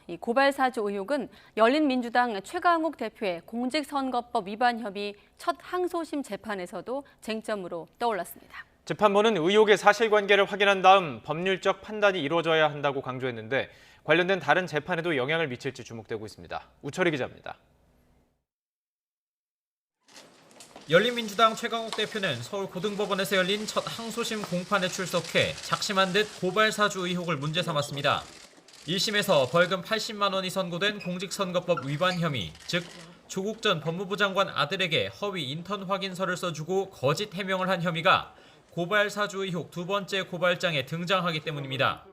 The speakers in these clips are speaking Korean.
이 고발 사주 의혹은 열린민주당 최강욱 대표의 공직선거법 위반 혐의 첫 항소심 재판에서도 쟁점으로 떠올랐습니다. 재판부는 의혹의 사실관계를 확인한 다음 법률적 판단이 이루어져야 한다고 강조했는데 관련된 다른 재판에도 영향을 미칠지 주목되고 있습니다. 우철희 기자입니다. 열린민주당 최강욱 대표는 서울고등법원에서 열린 첫 항소심 공판에 출석해 작심한 듯 고발 사주 의혹을 문제 삼았습니다. 1심에서 벌금 80만 원이 선고된 공직선거법 위반 혐의, 즉 조국 전 법무부 장관 아들에게 허위 인턴 확인서를 써주고 거짓 해명을 한 혐의가 고발 사주 의혹 두 번째 고발장에 등장하기 때문입니다.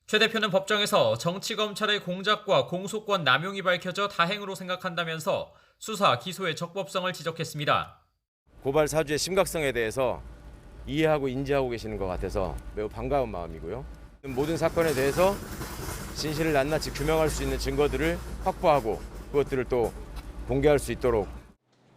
최 대표는 법정에서 정치검찰의 공작과 공소권 남용이 밝혀져 다행으로 생각한다면서 수사, 기소의 적법성을 지적했습니다. 고발 사주의 심각성에 대해서 이해하고 인지하고 계시는 것 같아서 매우 반가운 마음이고요. 모든 사건에 대해서 진실을 낱낱이 규명할 수 있는 증거들을 확보하고 그것들을 또 공개할 수 있도록.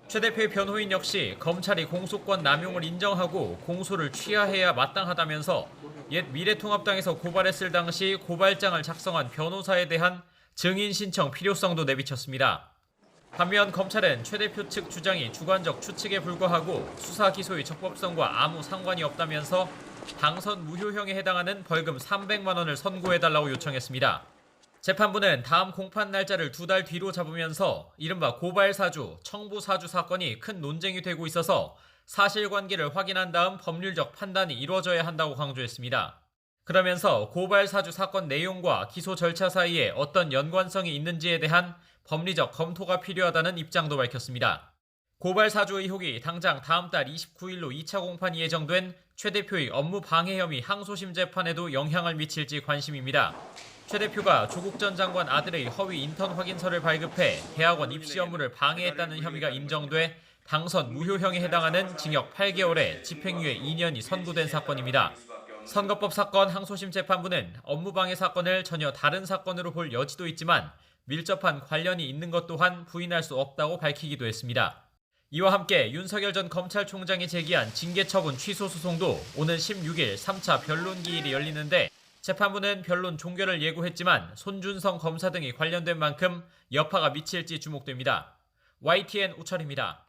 최 대표의 변호인 역시 검찰이 공소권 남용을 인정하고 공소를 취하해야 마땅하다면서 옛 미래통합당에서 고발했을 당시 고발장을 작성한 변호사에 대한 증인 신청 필요성도 내비쳤습니다. 반면 검찰은 최 대표 측 주장이 주관적 추측에 불과하고 수사 기소의 적법성과 아무 상관이 없다면서 당선 무효형에 해당하는 벌금 300만 원을 선고해달라고 요청했습니다. 재판부는 다음 공판 날짜를 2달 뒤로 잡으면서 이른바 고발 사주, 청부 사주 사건이 큰 논쟁이 되고 있어서 사실관계를 확인한 다음 법률적 판단이 이루어져야 한다고 강조했습니다. 그러면서 고발 사주 사건 내용과 기소 절차 사이에 어떤 연관성이 있는지에 대한 법리적 검토가 필요하다는 입장도 밝혔습니다. 고발 사주 의혹이 당장 다음 달 29일로 2차 공판이 예정된 최 대표의 업무 방해 혐의 항소심 재판에도 영향을 미칠지 관심입니다. 최 대표가 조국 전 장관 아들의 허위 인턴 확인서를 발급해 대학원 입시 업무를 방해했다는 혐의가 인정돼 당선 무효형에 해당하는 징역 8개월에 집행유예 2년이 선고된 사건입니다. 선거법 사건 항소심 재판부는 업무방해 사건을 전혀 다른 사건으로 볼 여지도 있지만 밀접한 관련이 있는 것 또한 부인할 수 없다고 밝히기도 했습니다. 이와 함께 윤석열 전 검찰총장이 제기한 징계처분 취소 소송도 오는 16일 3차 변론 기일이 열리는데 재판부는 변론 종결을 예고했지만 손준성 검사 등이 관련된 만큼 여파가 미칠지 주목됩니다. YTN 우철입니다.